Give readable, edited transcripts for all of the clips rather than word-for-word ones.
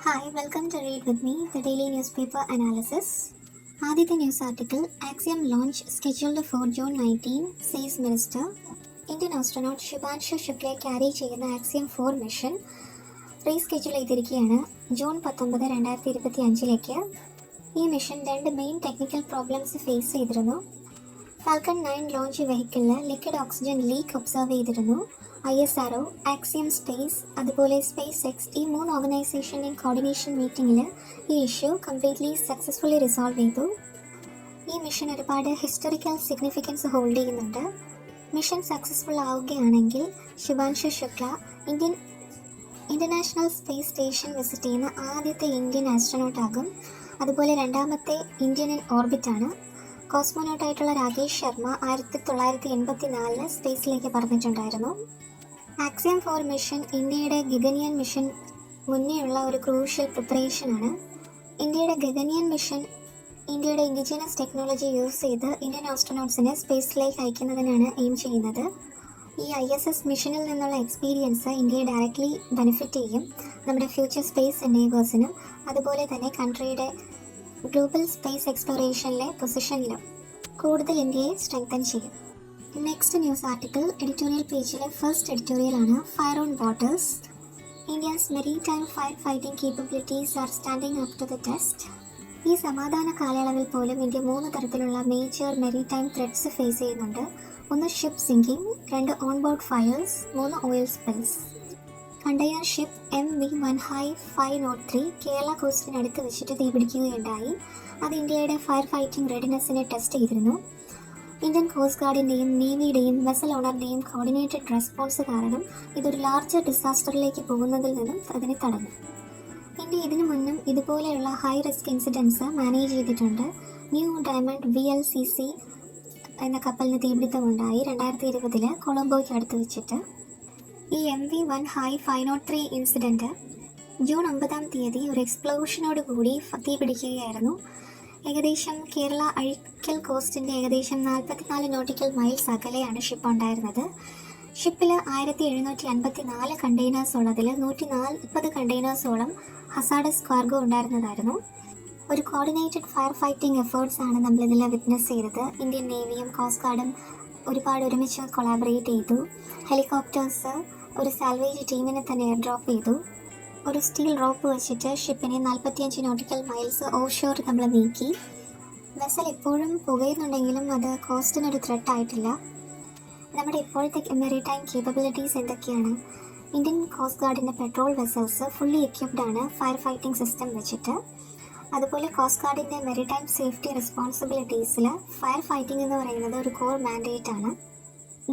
Hi, welcome to Read With Me, the daily newspaper analysis. ആദ്യത്തെ news article Axiom launch scheduled for June 19, says minister. Indian astronaut Shubhanshu ശുക്ലയെ carry ചെയ്യുന്ന Axiom 4 mission reschedule ചെയ്തിരിക്കുകയാണ് June 19, 2025 ഈ mission 2 main technical problems face ചെയ്തിരുന്നു. Falcon 9 launch വെഹിക്കിളിൽ liquid oxygen leak observe ചെയ്തിരുന്നു. ISRO, Axiom space, അതുപോലെ SpaceX ഈ 3 ഓർഗനൈസേഷൻ്റെയും coordination മീറ്റിങ്ങിൽ ഈ ഇഷ്യൂ കംപ്ലീറ്റ്ലി സക്സസ്ഫുള്ളി റിസോൾവ് ചെയ്തു. ഈ മിഷൻ ഒരുപാട് ഹിസ്റ്റോറിക്കൽ സിഗ്നിഫിക്കൻസ് ഹോൾഡ് ചെയ്യുന്നുണ്ട്. മിഷൻ സക്സസ്ഫുൾ ആവുകയാണെങ്കിൽ Shubhanshu Shukla international space station visit ചെയ്യുന്ന ആദ്യത്തെ ഇന്ത്യൻ ആസ്ട്രോനോട്ടാകും. അതുപോലെ രണ്ടാമത്തെ ഇന്ത്യൻ ഇൻ ഓർബിറ്റാണ്. കോസ്മോനോട്ടായിട്ടുള്ള രാകേഷ് ശർമ്മ 1984 സ്പേസിലേക്ക് പറഞ്ഞിട്ടുണ്ടായിരുന്നു. ആക്സിയം 4 മിഷൻ ഇന്ത്യയുടെ ഗഗനിയൻ മിഷൻ മുന്നേയുള്ള ഒരു ക്രൂഷ്യൽ പ്രിപ്പറേഷനാണ്. ഇന്ത്യയുടെ ഗഗനിയൻ മിഷൻ ഇന്ത്യയുടെ ഇൻഡിജിനസ് ടെക്നോളജി യൂസ് ചെയ്ത് ഇന്ത്യൻ ആസ്ട്രോനോട്ട്സിനെ സ്പേസിലേക്ക് അയക്കുന്നതിനാണ് എയിം ചെയ്യുന്നത്. ഈ ISS മിഷനിൽ നിന്നുള്ള എക്സ്പീരിയൻസ് ഇന്ത്യയെ ഡയറക്റ്റ്ലി ബെനിഫിറ്റ് ചെയ്യും. നമ്മുടെ ഫ്യൂച്ചർ സ്പേസ് എനേബേഴ്സിനും അതുപോലെ തന്നെ കൺട്രിയുടെ ഗ്ലോബൽ സ്പേസ് എക്സ്പ്ലോറേഷനിലെ പൊസിഷനിലും കൂടുതൽ ഇന്ത്യയെ സ്ട്രെങ്തൻ ചെയ്യും. നെക്സ്റ്റ് ന്യൂസ് ആർട്ടിക്കിൾ എഡിറ്റോറിയൽ പേജിലെ ഫസ്റ്റ് എഡിറ്റോറിയലാണ് fire on waters. India's maritime fire fighting capabilities are standing up to the test. ഈ സമാധാന കാലയളവിൽ പോലും ഇന്ത്യ 3 തരത്തിലുള്ള മേജർ മെരിടൈം ത്രെറ്റ്സ് ഫേസ് ചെയ്യുന്നുണ്ട്. 1 ship sinking, 2 onboard fires, 3 oil spills. Container ship MV-1HI-503 Kerala കോസ്റ്റിനടുത്ത് വെച്ചിട്ട് തീപിടിക്കുകയുണ്ടായി. അത് ഇന്ത്യയുടെ ഫയർ ഫൈറ്റിംഗ് റെഡിനെസ്സിനെ ടെസ്റ്റ് ചെയ്തിരുന്നു. ഇന്ത്യൻ കോസ്റ്റ് ഗാർഡിൻ്റെയും നേവിയുടെയും വെസൽ ഓണറിൻ്റെയും കോർഡിനേറ്റഡ് റെസ്പോൺസ് കാരണം ഇതൊരു ലാർജർ ഡിസാസ്റ്ററിലേക്ക് പോകുന്നതിൽ നിന്നും അതിനെ തടഞ്ഞു. ഇന്ത്യ ഇതിനു മുന്നും ഇതുപോലെയുള്ള ഹൈ റിസ്ക് ഇൻസിഡൻസ് മാനേജ് ചെയ്തിട്ടുണ്ട്. ന്യൂ ഡയമണ്ട് VLCC എന്ന കപ്പലിന് തീപിടുത്തമുണ്ടായി 2020 കൊളംബോയ്ക്ക് അടുത്ത് വെച്ചിട്ട്. ഈ MV-1HI-503 ഇൻസിഡൻറ്റ് ജൂൺ 9 ഒരു എക്സ്പ്ലോഷനോട് കൂടി തീപിടിക്കുകയായിരുന്നു. ഏകദേശം കേരള അഴീക്കൽ കോസ്റ്റിൻ്റെ ഏകദേശം 44 നോട്ടിക്കൽ മൈൽസ് അകലെയാണ് ഷിപ്പ് ഉണ്ടായിരുന്നത്. ഷിപ്പിൽ 1754 കണ്ടെയ്നേഴ്സ് ഉള്ളതിൽ 140 കണ്ടെയ്നേഴ്സോളം ഹസാഡസ് കാർഗോ ഉണ്ടായിരുന്നതായിരുന്നു. ഒരു കോർഡിനേറ്റഡ് ഫയർ ഫൈറ്റിംഗ് എഫേർട്സ് ആണ് നമ്മളിതിൽ വിറ്റ്നസ് ചെയ്തത്. ഇന്ത്യൻ നേവിയും കോസ്റ്റ് ഗാർഡും ഒരുപാട് ഒരുമിച്ച് കൊളാബറേറ്റ് ചെയ്തു. ഹെലികോപ്റ്റേഴ്സ് ഒരു സാൽവേജ് ടീമിനെ തന്നെ എയർ ഡ്രോപ്പ് ചെയ്തു. ഒരു സ്റ്റീൽ റോപ്പ് വെച്ചിട്ട് ഷിപ്പിനെ 45 നോട്ടിക്കൽ മൈൽസ് ഓഫ്ഷോർ നമ്മൾ നീക്കി. വെസൽ ഇപ്പോഴും പുകയുന്നുണ്ടെങ്കിലും അത് കോസ്റ്റിനൊരു ത്രെട്ട് ആയിട്ടില്ല. നമ്മുടെ ഇപ്പോഴത്തെ മെറിടൈം കേപ്പബിലിറ്റീസ് എന്തൊക്കെയാണ്? ഇന്ത്യൻ കോസ്റ്റ് ഗാർഡിൻ്റെ പെട്രോൾ വെസൽസ് ഫുള്ളി എക്യുപ്ഡ് ആണ് ഫയർ ഫൈറ്റിംഗ് സിസ്റ്റം വെച്ചിട്ട്. അതുപോലെ കോസ്റ്റ് ഗാർഡിൻ്റെ മെറിടൈം സേഫ്റ്റി റെസ്പോൺസിബിലിറ്റീസിൽ ഫയർ ഫൈറ്റിംഗ് എന്ന് പറയുന്നത് ഒരു കോർ മാൻഡേറ്റ് ആണ്.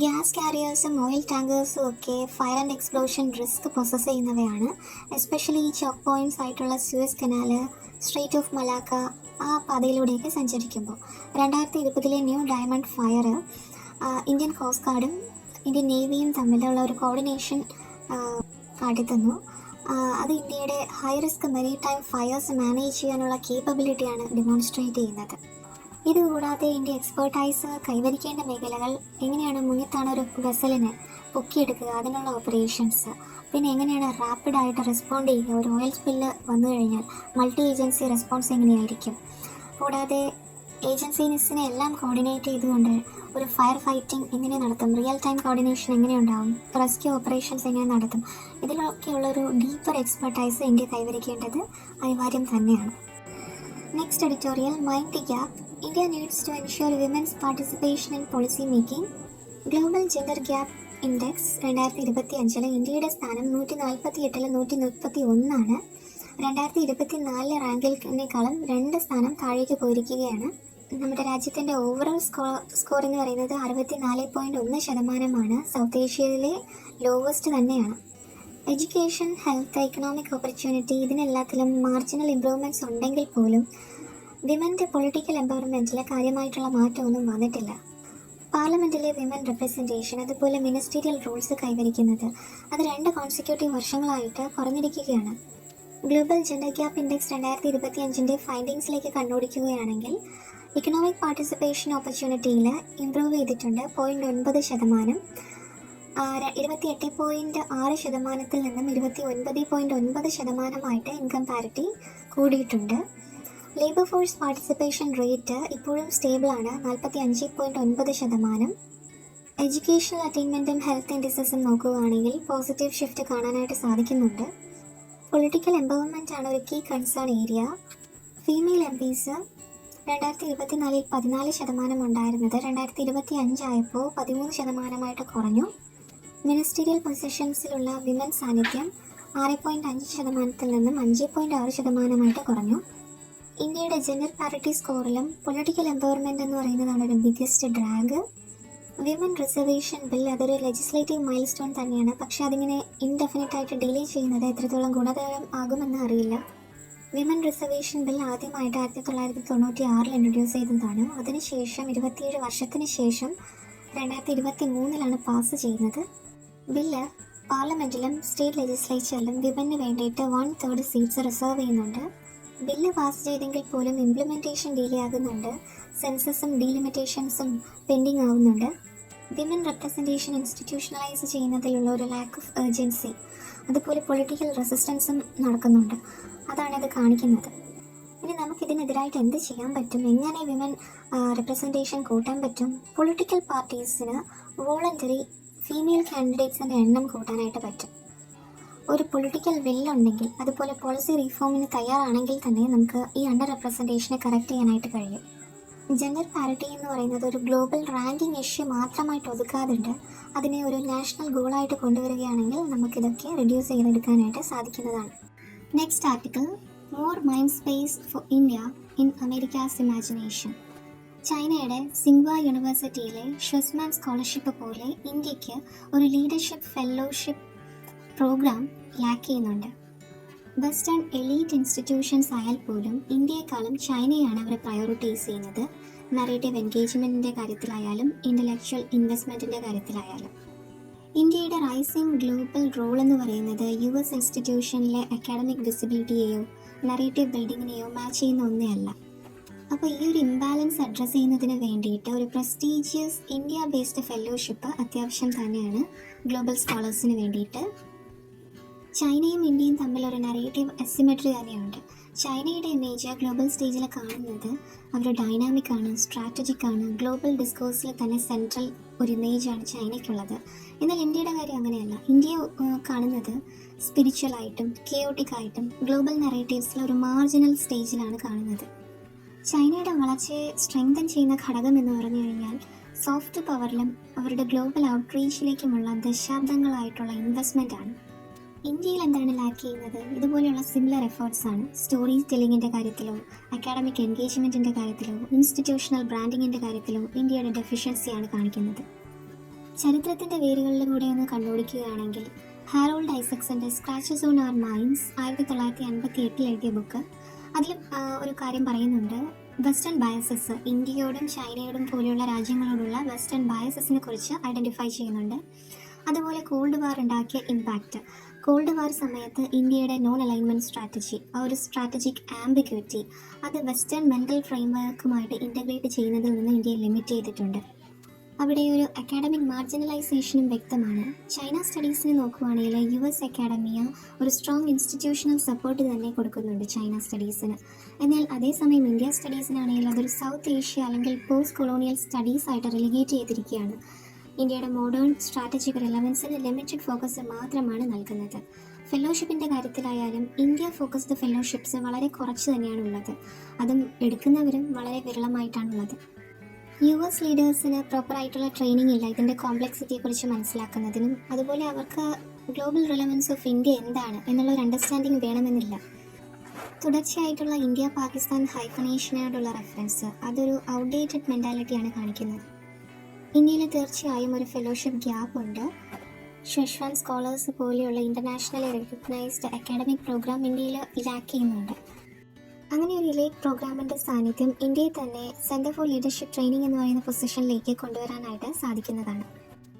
ഗ്യാസ് കാരിയേഴ്സും ഓയിൽ ടാങ്കേഴ്സും ഒക്കെ fire and explosion risk process ചെയ്യുന്നവയാണ്. എസ്പെഷ്യലി ഈ ചോക്ക് പോയിൻറ്റ്സ് ആയിട്ടുള്ള Suez canal, strait of Malacca ആ പാതയിലൂടെയൊക്കെ സഞ്ചരിക്കുമ്പോൾ 2020 New Diamond fire Indian coast ഗാർഡും ഇന്ത്യൻ നേവിയും തമ്മിലുള്ള ഒരു കോർഡിനേഷൻ കാട്ടിത്തന്നു. അത് ഇന്ത്യയുടെ high risk maritime fires manage ചെയ്യാനുള്ള കേപ്പബിലിറ്റിയാണ് ഡെമോൺസ്ട്രേറ്റ് ചെയ്യുന്നത്. ഇതുകൂടാതെ ഇന്ത്യ എക്സ്പേർട്ടൈസ് കൈവരിക്കേണ്ട മേഖലകൾ എങ്ങനെയാണ് മുങ്ങിത്താണ് ഒരു വെസലിനെ പൊക്കിയെടുക്കുക, അതിനുള്ള ഓപ്പറേഷൻസ്, പിന്നെ എങ്ങനെയാണ് റാപ്പിഡായിട്ട് റെസ്പോണ്ട് ചെയ്യുക, ഒരു ഓയിൽ സ്പില്ല് വന്നു കഴിഞ്ഞാൽ മൾട്ടി ഏജൻസി റെസ്പോൺസ് എങ്ങനെയായിരിക്കും, കൂടാതെ ഏജൻസീസിനെ എല്ലാം കോർഡിനേറ്റ് ചെയ്തുകൊണ്ട് ഒരു ഫയർ ഫൈറ്റിംഗ് എങ്ങനെ നടത്തും, റിയൽ ടൈം കോർഡിനേഷൻ എങ്ങനെയുണ്ടാവും, റെസ്ക്യൂ ഓപ്പറേഷൻസ് എങ്ങനെ നടത്തും, ഇതിലൊക്കെയുള്ളൊരു ഡീപ്പർ എക്സ്പെർട്ടൈസ് ഇന്ത്യ കൈവരിക്കേണ്ടത് അനിവാര്യം തന്നെയാണ്. Next editorial mind the gap. India needs to ensure women's participation in policy making. Global gender gap index 2025 ഇന്ത്യയുടെ സ്ഥാനം 148-ൽ 131 ആണ്. 2024 റാങ്കിനേക്കാളും 2 സ്ഥാനം താഴേക്ക് പോയിരിക്കുകയാണ്. നമ്മുടെ രാജ്യത്തിൻ്റെ ഓവറോൾ സ്കോർ എന്ന് പറയുന്നത് 64.1%. സൗത്ത് ഏഷ്യയിലെ ലോവസ്റ്റ് തന്നെയാണ്. എഡ്യൂക്കേഷൻ, ഹെൽത്ത്, എക്കണോമിക് ഓപ്പർച്യൂണിറ്റി ഇതിനെല്ലാത്തിലും മാർജിനൽ ഇംപ്രൂവ്മെൻറ്റ്സ് ഉണ്ടെങ്കിൽ പോലും വിമൻ്റെ പൊളിറ്റിക്കൽ എംപവർമെൻറ്റിൽ കാര്യമായിട്ടുള്ള മാറ്റമൊന്നും വന്നിട്ടില്ല. പാർലമെൻറ്റിലെ വിമൻ റെപ്രസെൻറ്റേഷൻ അതുപോലെ മിനിസ്റ്റീരിയൽ റോൾസ് കൈവരിക്കുന്നത് അത് 2 കോൺസിക്യൂട്ടീവ് വർഷങ്ങളായിട്ട് കുറഞ്ഞിരിക്കുകയാണ്. ഗ്ലോബൽ ജെൻഡർ ഗ്യാപ്പ് ഇൻഡെക്സ് 2025 ഫൈൻഡിങ്സിലേക്ക് കണ്ണോടിക്കുകയാണെങ്കിൽ ഇക്കണോമിക് പാർട്ടിസിപ്പേഷൻ ഓപ്പർച്യൂണിറ്റിയിൽ ഇംപ്രൂവ് ചെയ്തിട്ടുണ്ട് 0.9%. 28.6% നിന്നും 29.9% ഇൻകം പാരിറ്റി കൂടിയിട്ടുണ്ട്. ലേബർ ഫോഴ്സ് പാർട്ടിസിപ്പേഷൻ റേറ്റ് ഇപ്പോഴും സ്റ്റേബിളാണ്, 45.9%. എഡ്യൂക്കേഷണൽ അറ്റൈൻമെൻറ്റും ഹെൽത്ത് ഇൻഡിസസും നോക്കുകയാണെങ്കിൽ പോസിറ്റീവ് ഷിഫ്റ്റ് കാണാനായിട്ട് സാധിക്കുന്നുണ്ട്. പൊളിറ്റിക്കൽ എംപവർമെൻ്റ് ആണ് ഒരു key concern area. Female MPs 2024 14% ഉണ്ടായിരുന്നത് 2025 ആയപ്പോൾ 13% കുറഞ്ഞു. മിനിസ്റ്റീരിയൽ പൊസിഷൻസിലുള്ള വിമൻ സാന്നിധ്യം 6.5% നിന്നും 5.6% കുറഞ്ഞു. ഇന്ത്യയുടെ ജെൻഡർ പാരിറ്റി സ്കോറിലും പൊളിറ്റിക്കൽ എംപവർമെൻ്റ് എന്ന് പറയുന്നതാണ് ഒരു biggest drag. Women reservation bill അതൊരു ലെജിസ്ലേറ്റീവ് മൈൽ സ്റ്റോൺ തന്നെയാണ്, പക്ഷേ അതിങ്ങനെ ഇൻഡെഫിനിറ്റായിട്ട് ഡിലേ ചെയ്യുന്നത് എത്രത്തോളം ഗുണകരം ആകുമെന്ന് അറിയില്ല. വിമൻ റിസർവേഷൻ ബിൽ ആദ്യമായിട്ട് 1996 ഇൻട്രൊഡ്യൂസ് ചെയ്തതാണ്. അതിനുശേഷം 27 വർഷത്തിന് ശേഷം 2023 പാസ് ചെയ്യുന്നത്. ബില്ല് പാർലമെൻറ്റിലും സ്റ്റേറ്റ് ലെജിസ്ലേച്ചറിലും വിമന് വേണ്ടിയിട്ട് 1/3 സീറ്റ്സ് റിസർവ് ചെയ്യുന്നുണ്ട്. ബില്ല് പാസ് ചെയ്തെങ്കിൽ പോലും ഇംപ്ലിമെൻറ്റേഷൻ ഡിലേ ആകുന്നുണ്ട്. സെൻസസും ഡീലിമിറ്റേഷൻസും പെൻഡിങ് ആവുന്നുണ്ട്. വിമൻ റെപ്രസെൻറ്റേഷൻ ഇൻസ്റ്റിറ്റ്യൂഷണലൈസ് ചെയ്യുന്നതിലുള്ള ഒരു ലാക്ക് ഓഫ് ഏർജൻസി, അതുപോലെ പൊളിറ്റിക്കൽ റെസിസ്റ്റൻസും നടക്കുന്നുണ്ട്. അതാണിത് കാണിക്കുന്നത്. ഇനി നമുക്കിതിനെതിരായിട്ട് എന്ത് ചെയ്യാൻ പറ്റും, എങ്ങനെ വിമൻ റെപ്രസെൻറ്റേഷൻ കൂട്ടാൻ പറ്റും? പൊളിറ്റിക്കൽ പാർട്ടീസിന് വോളണ്ടറി ഫീമെയിൽ കാൻഡിഡേറ്റ്സിൻ്റെ എണ്ണം കൂട്ടാനായിട്ട് പറ്റും. ഒരു പൊളിറ്റിക്കൽ വില്ലുണ്ടെങ്കിൽ, അതുപോലെ പോളിസി റീഫോമിന് തയ്യാറാണെങ്കിൽ തന്നെ നമുക്ക് ഈ അണ്ടർ റെപ്രസെൻറ്റേഷനെ കറക്റ്റ് ചെയ്യാനായിട്ട് കഴിയും. ജെൻഡർ പാരിറ്റി എന്ന് പറയുന്നത് ഒരു ഗ്ലോബൽ റാങ്കിങ് ഇഷ്യൂ മാത്രമായിട്ട് ഒതുക്കാതുണ്ട്. അതിനെ ഒരു നാഷണൽ ഗോളായിട്ട് കൊണ്ടുവരികയാണെങ്കിൽ നമുക്കിതൊക്കെ റിഡ്യൂസ് ചെയ്തെടുക്കാനായിട്ട് സാധിക്കുന്നതാണ്. Next article, more mind space for India in Americas imagination. ചൈനയുടെ സിംഗ്വ യൂണിവേഴ്സിറ്റിയിലെ ഷ്വസ്മാൻ സ്കോളർഷിപ്പ് പോലെ ഇന്ത്യക്ക് ഒരു ലീഡർഷിപ്പ് ഫെലോഷിപ്പ് പ്രോഗ്രാം ലാക്ക് ചെയ്യുന്നുണ്ട്. വെസ്റ്റേൺ എലീറ്റ് ഇൻസ്റ്റിറ്റ്യൂഷൻസ് ആയാൽ പോലും ഇന്ത്യയെക്കാളും ചൈനയാണ് അവർ പ്രയോറിറ്റൈസ് ചെയ്യുന്നത്. നറേറ്റീവ് എൻഗേജ്മെൻറ്റിൻ്റെ കാര്യത്തിലായാലും ഇൻ്റലക്ച്വൽ ഇൻവെസ്റ്റ്മെൻറ്റിൻ്റെ കാര്യത്തിലായാലും. ഇന്ത്യയുടെ റൈസിംഗ് ഗ്ലോബൽ റോൾ എന്ന് പറയുന്നത് US ഇൻസ്റ്റിറ്റ്യൂഷനിലെ അക്കാഡമിക് വിസിബിലിറ്റിയെയോ നറേറ്റീവ് ബിൽഡിങ്ങിനെയോ മാച്ച് ചെയ്യുന്ന ഒന്നേ അല്ല. അപ്പോൾ ഈ ഒരു ഇംബാലൻസ് അഡ്രസ്സ് ചെയ്യുന്നതിന് വേണ്ടിയിട്ട് ഒരു പ്രസ്റ്റീജിയസ് ഇന്ത്യ ബേസ്ഡ് ഫെലോഷിപ്പ് അത്യാവശ്യം തന്നെയാണ് ഗ്ലോബൽ സ്കോളേഴ്സിന് വേണ്ടിയിട്ട്. ചൈനയും ഇന്ത്യയും തമ്മിൽ ഒരു നറേറ്റീവ് അസിമെട്രി തന്നെയുണ്ട്. ചൈനയുടെ ഇമേജ് ഗ്ലോബൽ സ്റ്റേജിൽ കാണുന്നത് അവർ ഡൈനാമിക് ആണ്, സ്ട്രാറ്റജിക് ആണ്, ഗ്ലോബൽ ഡിസ്കോഴ്സിൽ തന്നെ സെൻട്രൽ ഒരു ഇമേജാണ് ചൈനയ്ക്കുള്ളത്. എന്നാൽ ഇന്ത്യയുടെ കാര്യം അങ്ങനെയല്ല. ഇന്ത്യ കാണുന്നത് സ്പിരിച്വലായിട്ടും കെയോട്ടിക് ആയിട്ടും ഗ്ലോബൽ നറേറ്റീവ്സിൽ ഒരു മാർജിനൽ സ്റ്റേജിലാണ് കാണുന്നത്. ചൈനയുടെ വളർച്ചയെ സ്ട്രെങ്തൻ ചെയ്യുന്ന ഘടകം എന്ന് പറഞ്ഞു കഴിഞ്ഞാൽ സോഫ്റ്റ് പവറിലും അവരുടെ ഗ്ലോബൽ ഔട്ട്റീച്ചിലേക്കുമുള്ള ദശാബ്ദങ്ങളായിട്ടുള്ള ഇൻവെസ്റ്റ്മെൻ്റ് ആണ്. ഇന്ത്യയിൽ എന്താണ് ലാക്ക് ചെയ്യുന്നത്? ഇതുപോലെയുള്ള സിമിലർ എഫേർട്സ് ആണ്. സ്റ്റോറി ടെല്ലിങ്ങിൻ്റെ കാര്യത്തിലോ അക്കാഡമിക് എൻഗേജ്മെൻറ്റിൻ്റെ കാര്യത്തിലോ ഇൻസ്റ്റിറ്റ്യൂഷണൽ ബ്രാൻഡിങ്ങിൻ്റെ കാര്യത്തിലോ ഇന്ത്യയുടെ ഡെഫിഷ്യൻസിയാണ് കാണിക്കുന്നത്. ചരിത്രത്തിൻ്റെ വേരുകളിലൂടെ ഒന്ന് കണ്ടുപിടിക്കുകയാണെങ്കിൽ ഹാരോൾഡ് ഐസക്സൻ്റെ സ്ക്രാച്ചസ് ഓൺ അവർ മൈൻഡ്സ് 1958 എഴുതിയ ബുക്ക്, അതിൽ ഒരു കാര്യം പറയുന്നുണ്ട്. വെസ്റ്റേൺ ബയസസ്, ഇന്ത്യയോടും ചൈനയോടും പോലെയുള്ള രാജ്യങ്ങളോടുള്ള വെസ്റ്റേൺ ബയസസിനെ കുറിച്ച് ഐഡൻറ്റിഫൈ ചെയ്യുന്നുണ്ട്. അതുപോലെ കോൾഡ് വാർ ഉണ്ടാക്കിയ ഇമ്പാക്റ്റ്. കോൾഡ് വാർ സമയത്ത് ഇന്ത്യയുടെ നോൺ അലൈൻമെൻറ്റ് സ്ട്രാറ്റജി, ആ ഒരു സ്ട്രാറ്റജിക് ആംബിഗ്വിറ്റി, അത് വെസ്റ്റേൺ മെൻ്റൽ ഫ്രെയിംവർക്കുമായിട്ട് ഇൻ്റഗ്രേറ്റ് ചെയ്യുന്നതിൽ നിന്ന് ഇന്ത്യയെ ലിമിറ്റ് ചെയ്തിട്ടുണ്ട്. അവിടെ ഒരു അക്കാഡമിക് മാർജിനലൈസേഷനും വ്യക്തമാണ്. ചൈന സ്റ്റഡീസിന് നോക്കുകയാണെങ്കിൽ US അക്കാഡമിയ ഒരു സ്ട്രോങ് ഇൻസ്റ്റിറ്റ്യൂഷണൽ സപ്പോർട്ട് തന്നെ കൊടുക്കുന്നുണ്ട് ചൈന സ്റ്റഡീസിന്. എന്നാൽ അതേസമയം ഇന്ത്യ സ്റ്റഡീസിനാണെങ്കിൽ അതൊരു സൗത്ത് ഏഷ്യ അല്ലെങ്കിൽ പോസ്റ്റ് കൊളോണിയൽ സ്റ്റഡീസായിട്ട് റിലിഗേറ്റ് ചെയ്തിരിക്കുകയാണ്. ഇന്ത്യയുടെ മോഡേൺ സ്ട്രാറ്റജിക് റിലവൻസിന് ലിമിറ്റഡ് ഫോക്കസ് മാത്രമാണ് നൽകുന്നത്. ഫെലോഷിപ്പിൻ്റെ കാര്യത്തിലായാലും ഇന്ത്യ ഫോക്കസ്ഡ് ഫെലോഷിപ്സ് വളരെ കുറച്ച് തന്നെയാണുള്ളത്. അതും എടുക്കുന്നവരും വളരെ വിരളമായിട്ടാണുള്ളത്. US ലീഡേഴ്സിന് പ്രോപ്പറായിട്ടുള്ള ട്രെയിനിങ് ഇല്ല ഇതിൻ്റെ കോംപ്ലക്സിറ്റിയെക്കുറിച്ച് മനസ്സിലാക്കുന്നതിനും. അതുപോലെ അവർക്ക് ഗ്ലോബൽ റിലവൻസ് ഓഫ് ഇന്ത്യ എന്താണ് എന്നുള്ള ഒരു അണ്ടർസ്റ്റാൻഡിങ് വേണമെന്നില്ല. തുടർച്ചയായിട്ടുള്ള ഇന്ത്യ പാകിസ്ഥാൻ ഹൈഫനേഷനോടുള്ള റെഫറൻസ് അതൊരു ഔട്ട്ഡേറ്റഡ് മെൻറ്റാലിറ്റിയാണ് കാണിക്കുന്നത്. ഇന്ത്യയിൽ തീർച്ചയായും ഒരു ഫെലോഷിപ്പ് ഗ്യാപ്പ് ഉണ്ട്. ഷെഷ്വാൻ സ്കോളേഴ്സ് പോലെയുള്ള ഇൻ്റർനാഷണലി റെക്കഗ്നൈസ്ഡ് അക്കാഡമിക് പ്രോഗ്രാം ഇന്ത്യയിൽ ലാക്ക് ചെയ്യുന്നുണ്ട്. അങ്ങനെ ഒരു ഇലൈറ്റ് പ്രോഗ്രാമിൻ്റെ സാന്നിധ്യം ഇന്ത്യയെ തന്നെ സെൻറ്റർ ഫോർ ലീഡർഷിപ്പ് ട്രെയിനിങ് എന്ന് പറയുന്ന പൊസിഷനിലേക്ക് കൊണ്ടുവരാനായിട്ട് സാധിക്കുന്നതാണ്.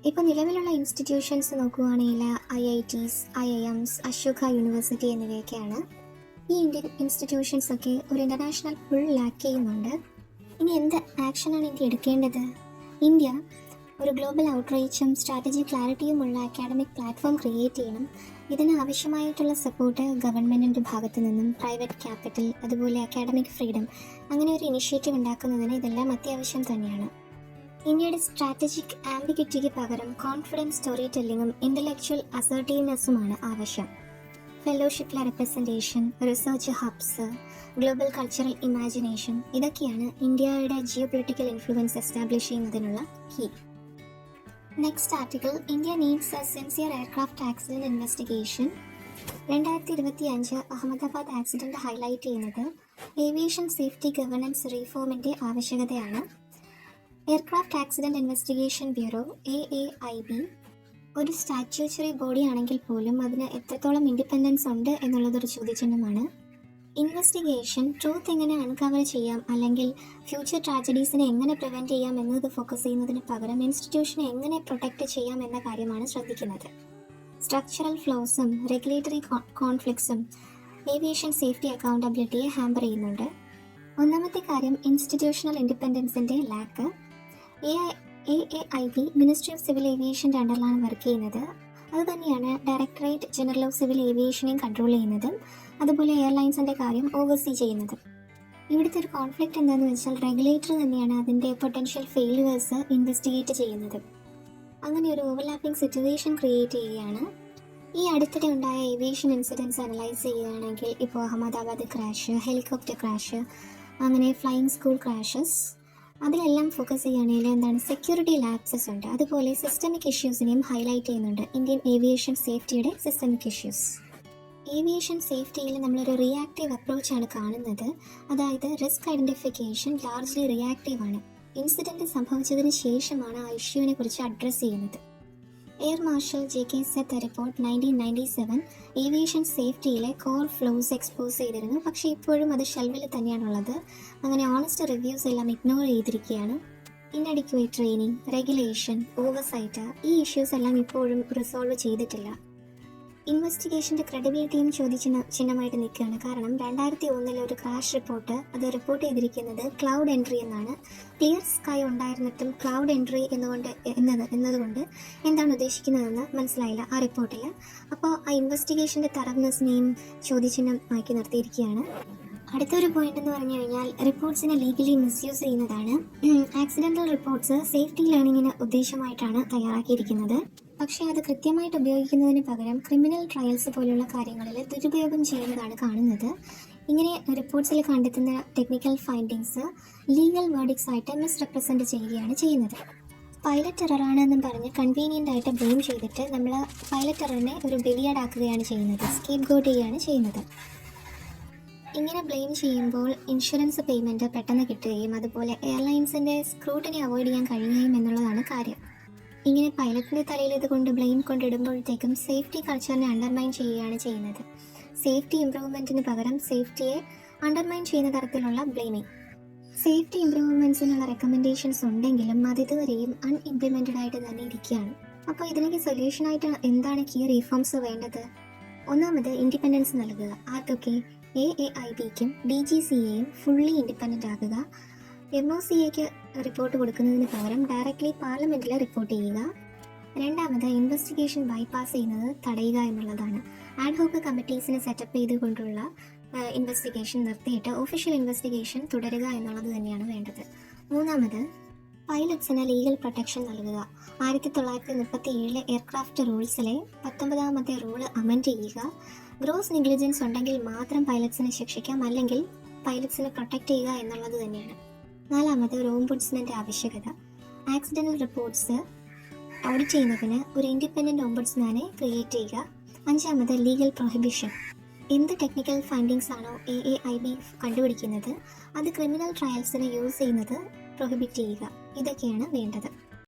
ഇപ്പോൾ നിലവിലുള്ള ഇൻസ്റ്റിറ്റ്യൂഷൻസ് നോക്കുകയാണെങ്കിൽ IITs, IIMs, അശോക യൂണിവേഴ്സിറ്റി എന്നിവയൊക്കെയാണ്. ഈ ഇന്ത്യൻ ഇൻസ്റ്റിറ്റ്യൂഷൻസൊക്കെ ഒരു ഇൻ്റർനാഷണൽ ഫുൾ ലാക്ക് ചെയ്യുന്നുണ്ട്. ഇനി എന്ത് ആക്ഷനാണ് ഇന്ത്യ എടുക്കേണ്ടത്? ഇന്ത്യ ഒരു ഗ്ലോബൽ ഔട്ട്റീച്ചും സ്ട്രാറ്റജി ക്ലാരിറ്റിയുമുള്ള അക്കാഡമിക് പ്ലാറ്റ്ഫോം ക്രിയേറ്റ് ചെയ്യണം. ഇതിന് ആവശ്യമായിട്ടുള്ള സപ്പോർട്ട് ഗവൺമെൻറ്റിൻ്റെ ഭാഗത്തു നിന്നും, പ്രൈവറ്റ് ക്യാപിറ്റൽ, അതുപോലെ അക്കാഡമിക് ഫ്രീഡം, അങ്ങനെ ഒരു ഇനിഷ്യേറ്റീവ് ഉണ്ടാക്കുന്നതിന് ഇതെല്ലാം അത്യാവശ്യം തന്നെയാണ്. ഇന്ത്യയുടെ സ്ട്രാറ്റജിക് ആംബിഗ്വിറ്റിക്ക് പകരം കോൺഫിഡൻസ് സ്റ്റോറി ടെല്ലിങ്ങും ഇൻ്റലക്ച്വൽ അസർട്ടീവ്നെസ്സുമാണ് ആവശ്യം. ഫെലോഷിപ്പിലെ representation, research hubs, global cultural imagination, ഇതൊക്കെയാണ് ഇന്ത്യയുടെ ജിയോ പൊളിറ്റിക്കൽ ഇൻഫ്ലുവൻസ് എസ്റ്റാബ്ലിഷ് ചെയ്യുന്നതിനുള്ള key. Next article, India needs a sincere aircraft accident investigation. 2025 Ahmedabad accident highlight ചെയ്യുന്നത് ഏവിയേഷൻ സേഫ്റ്റി ഗവേണൻസ് റീഫോമിൻ്റെ ആവശ്യകതയാണ്. Aircraft accident investigation bureau AAIB ഒരു സ്റ്റാറ്റ്യൂട്ടറി ബോഡി ആണെങ്കിൽ പോലും അതിന് എത്രത്തോളം ഇൻഡിപെൻഡൻസ് ഉണ്ട് എന്നുള്ളതൊരു ചോദ്യചിഹ്നമാണ്. ഇൻവെസ്റ്റിഗേഷൻ ട്രൂത്ത് എങ്ങനെ അൺകവർ ചെയ്യാം, അല്ലെങ്കിൽ ഫ്യൂച്ചർ ട്രാജഡീസിനെ എങ്ങനെ പ്രിവെൻറ്റ് ചെയ്യാം എന്നത് ഫോക്കസ് ചെയ്യുന്നതിന് പകരം ഇൻസ്റ്റിറ്റ്യൂഷനെ എങ്ങനെ പ്രൊട്ടക്റ്റ് ചെയ്യാം എന്ന കാര്യമാണ് ശ്രദ്ധിക്കുന്നത്. സ്ട്രക്ചറൽ ഫ്ലോസും റെഗുലേറ്ററി കോൺഫ്ലിക്ട്സും ഏവിയേഷൻ സേഫ്റ്റി അക്കൗണ്ടബിലിറ്റിയെ ഹാമ്പർ ചെയ്യുന്നുണ്ട്. ഒന്നാമത്തെ കാര്യം ഇൻസ്റ്റിറ്റ്യൂഷണൽ ഇൻഡിപെൻഡൻസിൻ്റെ lack. AAIB ministry of civil ഏവിയേഷൻ്റെ അണ്ടറിലാണ് വർക്ക് ചെയ്യുന്നത്. അതുതന്നെയാണ് ഡയറക്ടറേറ്റ് ജനറൽ ഓഫ് സിവിൽ ഏവിയേഷനെയും കൺട്രോൾ ചെയ്യുന്നതും, അതുപോലെ എയർലൈൻസിൻ്റെ കാര്യം ഓവർസീ ചെയ്യുന്നതും. ഇവിടുത്തെ ഒരു കോൺഫ്ലിക്റ്റ് എന്താണെന്ന് വെച്ചാൽ റെഗുലേറ്റർ തന്നെയാണ് അതിൻ്റെ പൊട്ടൻഷ്യൽ ഫെയിലുവേഴ്സ് ഇൻവെസ്റ്റിഗേറ്റ് ചെയ്യുന്നത്. അങ്ങനെ ഒരു ഓവർലാപ്പിംഗ് സിറ്റുവേഷൻ ക്രിയേറ്റ് ചെയ്യുകയാണ്. ഈ അടുത്തിടെ ഉണ്ടായ ഏവിയേഷൻ ഇൻസിഡൻസ് അനലൈസ് ചെയ്യുകയാണെങ്കിൽ ഇപ്പോൾ അഹമ്മദാബാദ് ക്രാഷ്, ഹെലികോപ്റ്റർ ക്രാഷ്, അങ്ങനെ ഫ്ലൈയിങ് സ്കൂൾ ക്രാഷസ്, അതിലെല്ലാം ഫോക്കസ് ചെയ്യുകയാണെങ്കിൽ എന്താണ് സെക്യൂരിറ്റി ലാപ്സസ് ഉണ്ട്. അതുപോലെ സിസ്റ്റമിക് ഇഷ്യൂസിനെയും ഹൈലൈറ്റ് ചെയ്യുന്നുണ്ട്. ഇന്ത്യൻ ഏവിയേഷൻ സേഫ്റ്റിയുടെ സിസ്റ്റമിക് ഇഷ്യൂസ്. ഏവിയേഷൻ സേഫ്റ്റിയിൽ നമ്മളൊരു റിയാക്റ്റീവ് അപ്രോച്ചാണ് കാണുന്നത്. അതായത് റിസ്ക് ഐഡൻറ്റിഫിക്കേഷൻ ലാർജ്ലി റിയാക്റ്റീവ് ആണ്. ഇൻസിഡൻറ്റ് സംഭവിച്ചതിന് ശേഷമാണ് ആ ഇഷ്യൂവിനെ കുറിച്ച് അഡ്രസ്സ് ചെയ്യുന്നത്. Air marshal JK Seth report 1997 aviation സേഫ്റ്റിയിലെ കോർ ഫ്ലോസ് എക്സ്പോസ് ചെയ്തിരുന്നു. പക്ഷേ ഇപ്പോഴും അത് ഷെൽവിൽ തന്നെയാണുള്ളത്. അങ്ങനെ ഓണസ്റ്റ് റിവ്യൂസ് എല്ലാം ഇഗ്നോർ ചെയ്തിരിക്കുകയാണ്. ഇൻഅഡിക്വേറ്റ് ട്രെയിനിങ്, റെഗുലേഷൻ, ഓവർസൈറ്റ്, ഈ ഇഷ്യൂസ് എല്ലാം ഇപ്പോഴും റിസോൾവ് ചെയ്തിട്ടില്ല. ഇൻവെസ്റ്റിഗേഷൻ്റെ ക്രെഡിബിലിറ്റിയും ചിഹ്നമായിട്ട് നിൽക്കുകയാണ്. കാരണം 2001 ഒരു ക്രാഷ് റിപ്പോർട്ട് റിപ്പോർട്ട് ചെയ്തിരിക്കുന്നത് ക്ലൗഡ് എൻട്രി എന്നാണ്. ക്ലിയർ സ്കൈ ഉണ്ടായിരുന്നിട്ടും ക്ലൗഡ് എൻട്രി എന്നതുകൊണ്ട് എന്താണ് ഉദ്ദേശിക്കുന്നതെന്ന് മനസ്സിലായില്ല ആ റിപ്പോർട്ടിൽ. അപ്പോൾ ആ ഇൻവെസ്റ്റിഗേഷൻ്റെ തറവ്നെസ്സിനെയും ചോദ്യചിഹ്നമാക്കി നിർത്തിയിരിക്കുകയാണ്. അടുത്തൊരു പോയിന്റ് എന്ന് പറഞ്ഞു കഴിഞ്ഞാൽ റിപ്പോർട്ട്സിനെ ലീഗലി മിസ്യൂസ് ചെയ്യുന്നതാണ്. ആക്സിഡൻ്റൽ റിപ്പോർട്ട്സ് സേഫ്റ്റി ലേണിങ്ങിന് ഉദ്ദേശമായിട്ടാണ് തയ്യാറാക്കിയിരിക്കുന്നത്. പക്ഷേ അത് കൃത്യമായിട്ട് ഉപയോഗിക്കുന്നതിന് പകരം ക്രിമിനൽ ട്രയൽസ് പോലുള്ള കാര്യങ്ങളിൽ ദുരുപയോഗം ചെയ്യുന്നതാണ് കാണുന്നത്. ഇങ്ങനെ റിപ്പോർട്ട്സിൽ കണ്ടെത്തുന്ന ടെക്നിക്കൽ ഫൈൻഡിങ്സ് ലീഗൽ വേർഡിക്സ് ആയിട്ട് മിസ്റെപ്രസെൻറ്റ് ചെയ്യുകയാണ് ചെയ്യുന്നത്. പൈലറ്റ് എററാണെന്നും പറഞ്ഞ് കൺവീനിയൻ്റ് ആയിട്ട് ബ്ലെയിം ചെയ്തിട്ട് നമ്മൾ പൈലറ്റ് എററിനെ ഒരു ബലിയാടാക്കുകയാണ് ചെയ്യുന്നത്, സ്കേപ്പ് ഗോട്ട് ചെയ്യുകയാണ് ചെയ്യുന്നത്. ഇങ്ങനെ ബ്ലെയിം ചെയ്യുമ്പോൾ ഇൻഷുറൻസ് പേയ്മെൻറ്റ് പെട്ടെന്ന് കിട്ടുകയും അതുപോലെ എയർലൈൻസിൻ്റെ സ്ക്രൂട്ടിനെ അവോയ്ഡ് ചെയ്യാൻ കഴിയുകയും എന്നുള്ളതാണ് കാര്യം. ഇങ്ങനെ പൈലറ്റിൻ്റെ തലയിൽ ഇതുകൊണ്ട് ബ്ലെയിം കൊണ്ടിടുമ്പോഴത്തേക്കും സേഫ്റ്റി കൾച്ചറിനെ അണ്ടർമൈൻ ചെയ്യുകയാണ് ചെയ്യുന്നത്. സേഫ്റ്റി ഇംപ്രൂവ്മെൻറ്റിന് പകരം സേഫ്റ്റിയെ അണ്ടർമൈൻ ചെയ്യുന്ന തരത്തിലുള്ള ബ്ലെയിമിങ്. സേഫ്റ്റി ഇംപ്രൂവ്മെൻറ്റ്സിനുള്ള റെക്കമെൻഡേഷൻസ് ഉണ്ടെങ്കിലും അത് ഇതുവരെയും അൺഇംപ്ലിമെൻറ്റഡ് ആയിട്ട് തന്നെ ഇരിക്കുകയാണ്. അപ്പോൾ ഇതിലേക്ക് സൊല്യൂഷനായിട്ട് എന്താണ് കീ റീഫോംസ് വേണ്ടത്? ഒന്നാമത് ഇൻഡിപെൻഡൻസ് നൽകുക. ആർക്കൊക്കെ? AAIBക്കും DGCAയും ഫുള്ളി ഇൻഡിപെൻഡൻ്റ് ആകുക. MOCAക്ക് റിപ്പോർട്ട് കൊടുക്കുന്നതിന് പകരം ഡയറക്റ്റ്ലി പാർലമെൻറ്റിൽ റിപ്പോർട്ട് ചെയ്യുക. രണ്ടാമത് ഇൻവെസ്റ്റിഗേഷൻ ബൈപ്പാസ് ചെയ്യുന്നത് തടയുക എന്നുള്ളതാണ്. ആഡ്ഹോക്ക് കമ്മിറ്റീസിനെ സെറ്റപ്പ് ചെയ്തുകൊണ്ടുള്ള ഇൻവെസ്റ്റിഗേഷൻ നിർത്തിയിട്ട് ഒഫീഷ്യൽ ഇൻവെസ്റ്റിഗേഷൻ തുടരുക എന്നുള്ളത് തന്നെയാണ് വേണ്ടത്. മൂന്നാമത് പൈലറ്റ്സിന് ലീഗൽ പ്രൊട്ടക്ഷൻ നൽകുക. 1937 എയർക്രാഫ്റ്റ് റൂൾസിലെ 19ാമത്തെ റൂള് അമെൻഡ് ചെയ്യുക. ഗ്രോസ് നെഗ്ലിജൻസ് ഉണ്ടെങ്കിൽ മാത്രം പൈലറ്റ്സിനെ ശിക്ഷിക്കാം, അല്ലെങ്കിൽ പൈലറ്റ്സിനെ പ്രൊട്ടക്റ്റ് ചെയ്യുക എന്നുള്ളത് തന്നെയാണ്. നാലാമത് ഒരു ഓംബുഡ്സ്മാൻ്റെ ആവശ്യകത. ആക്സിഡൻ്റൽ റിപ്പോർട്ട്സ് ഓഡിറ്റ് ചെയ്യുന്നതിന് ഒരു ഇൻഡിപെൻഡൻറ്റ് ഓംബുഡ്സ്മാനെ ക്രിയേറ്റ് ചെയ്യുക. അഞ്ചാമത് ലീഗൽ പ്രൊഹിബിഷൻ. എന്ത് ടെക്നിക്കൽ ഫൈൻഡിങ്സ് ആണോ AAIB കണ്ടുപിടിക്കുന്നത് അത് ക്രിമിനൽ ട്രയൽസിന് യൂസ് ചെയ്യുന്നത് പ്രൊഹിബിറ്റ് ചെയ്യുക. ഇതൊക്കെയാണ് വേണ്ടത്.